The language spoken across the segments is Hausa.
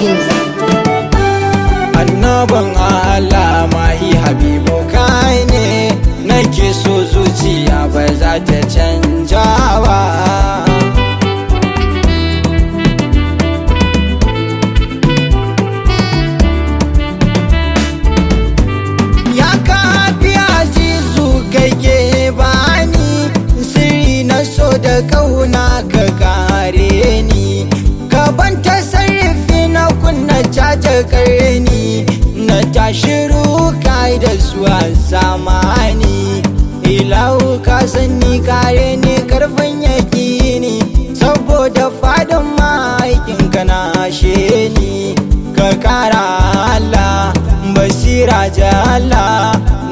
music. Annabin Allah mahi habibu kai ne nake so zuciya ba za ta canja ba. Ya kafi azizu kake bani sirri na so da kauna ka kare ni, ka ban tasarrufi na kunna caja karni na tashi rukai da zuwa zamani. Ilahu ka sani kare ni karfin yakini, saboda fadin ma'aikin ka na ni. Ka kara Allah basira jala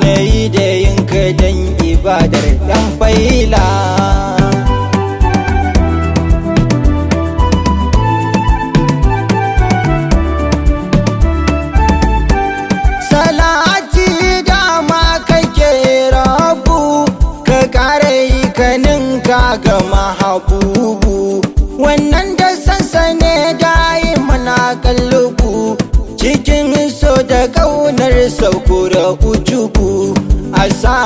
na yi da yinka dan ibadar dan faila. Salati dama kake rabu, ka kare kaninka ga mahabubu, wannan da sansane dayi mana kallubu, cikin so da kaunar sauko da ujubu. Asa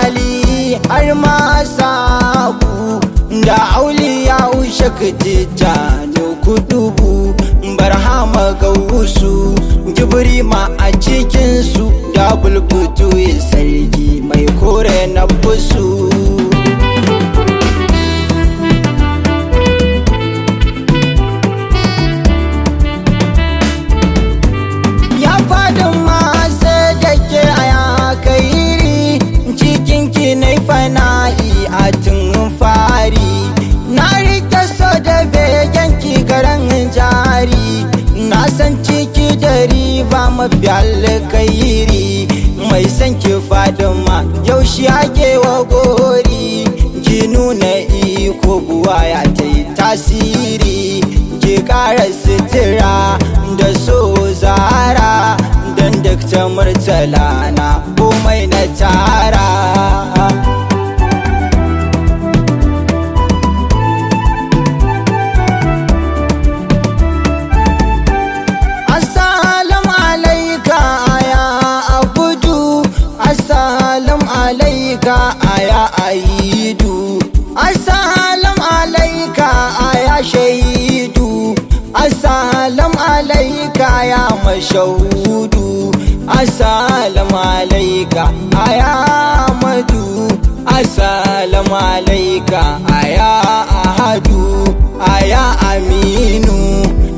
Ali har ma sabu da auliya ushakti jani kudubu, barhama gausu jibrima a cikinsu da bulbutu sarki mai kore na busu. Ya fadin masu da ke aya kairi, cikinki na fana'i a tun fari, na rike so da begenki garan jari, na san ciki da riba mafi alkairi, mai san ki fadima yaushe ake wa gori, ki nuna iko buwaya ta yi tasiri, ki kara sitira da so zara, don dakta murtala na komai na tara. Aya aidu, assalam alaika aya shaidu, assalam alaika ya mashahudu, assalam alaika aya madu, assalam alaika aya ahadu, aya aminu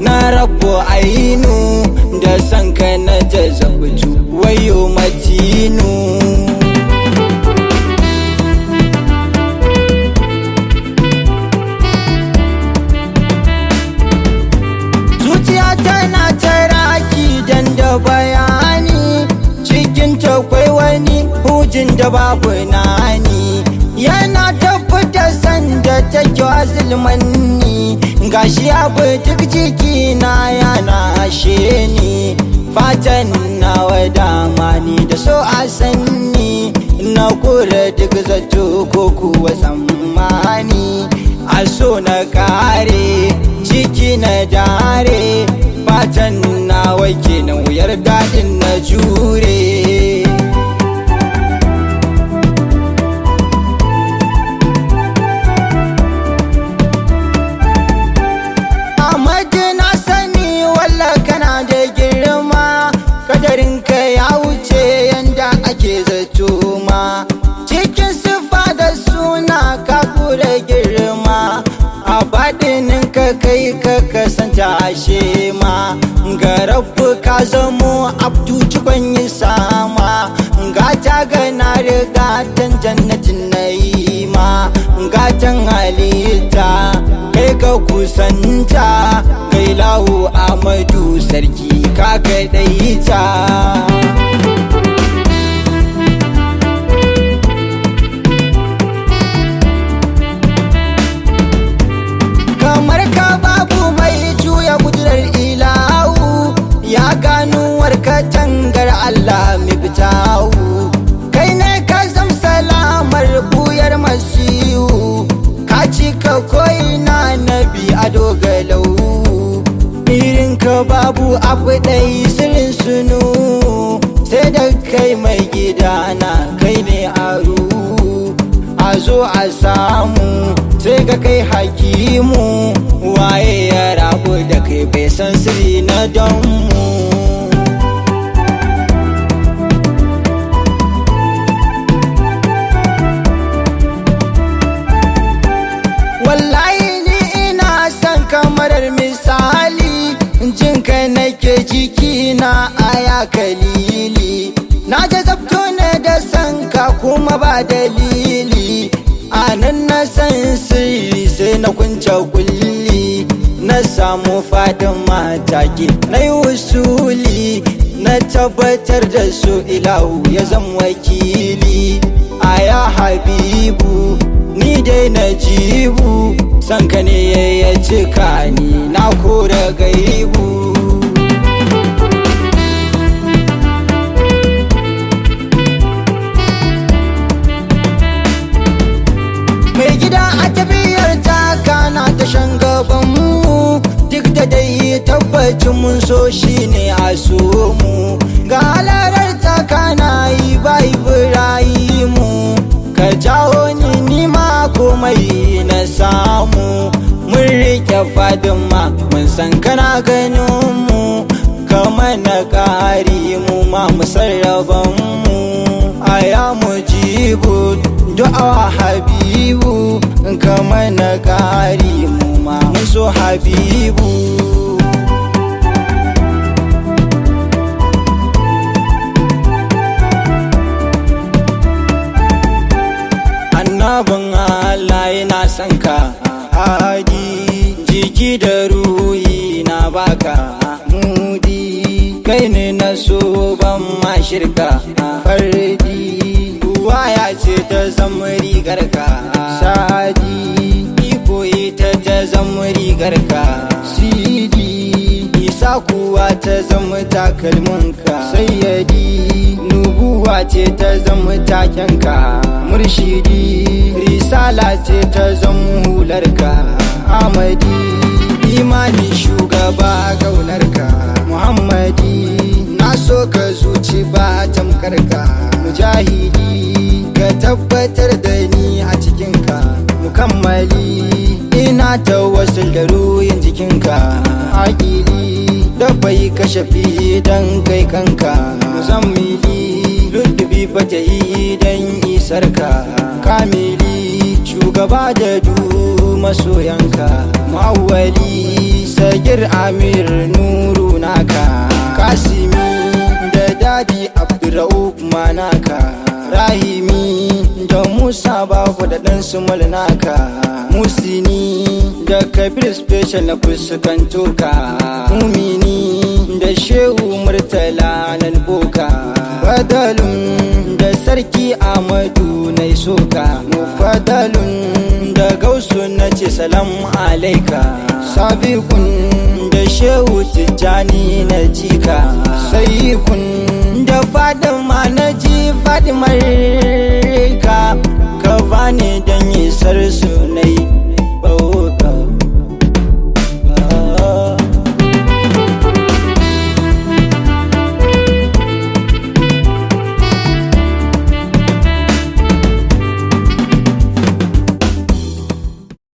na rabu ainu, da sanka na jazabtu wayo matinu. Tana taraki dan da bayani, cikin takwai wani hujin da babu nani, yana tabbata sanda take azulmanni, gashi abu duk jikina yana ashe ni, fatan nawa dama ni da so a sanni, na kura duk zato ko kuwa tsammani, a so na kare ciki na dare, fatan nawa kenan wuyar daɗin na jure. Amadu na sani walla kana da girma, kadarinka ya wuce yanda ake zato ma, cikin siffa da suna ka kura girma, a baɗinin ka kai ka kasance ashe ma, ga rabu ka zamo abdu cikon yi sama, gata gana riga tan jannatin na yi ma, gatan halitta kai ka kusanta, kai lawo amadu sarki ka kaɗaita. Kamar ka babu mai juya kudurar ilahu, ya ganuwar katangar Allah mibtahu, kai ne ka zam salamar buyar masihu, ka cika ko'ina nabi a dogalau, irin ka babu abu ɗai sirrin sunu sai da kai mai gidana kai ne aro a zo a samu sai ga kai hakimu waye ya rabu da kai bai san sirri na danmu. Wallahi ni ina son kamarar misali jin kai nake jikina aya kalili na jazabto ne da san ka kuma ba dalili anan na san sirri sai na kunce kulli na samu fadin mataki na yi usuli na tabbatar da su ilahu ya zama wakili aya habibu ni dai na jibu san ka ne ya cika ni na kora gaibu. Mai gida a tafiyar taka na ta shan gabanmu duk da dai tabbacin mun so shi ne a so mu ga halarar taka na yi ba Ibrahimu ka jawo ni nima komai na samu mun rike Fadima mun san kana ganin mu kamar na ƙari mu ma mu sarraban mu aya mujibu du'a habibu kamar na ƙari mu ma mun so habibu. Annabin Allah yana son ka hadi jiki da ruhi na baka mudi kai ne na so ban ma shirka fardi waya ce ta zama rigar ka sadi iko ita ta zama rigar ka sidi isa kuwa ta zama takalmin ka sayyadi nubuwa ce ta zama takenka murshidi risala ce ta zama hularka amadi imani shugaba gaunarka muhammadi na so ka zuci ba tamkarka mujahidi ka tabbatar da ni a cikinka mukammali ina tawassul da ruhin jikinka akili da bai kashe fi dan kai kanka muzammili lullubi bata yi dan isarka kamili shugaba da du masoyanka ma'awali sagir amir nuru naka kasimi da dadi abdurrauf manaka rahimi da musa babu da dan sumal naka musini da kabir special na fuskanto ka mumini da shehu murtala nan boka badalun da sarki amadu na soka mufadalun da gausu na ce salam alaika sabiqun da shehu tijjani na jika sayyikun da fadima na ji fadimar ka bani dan isar su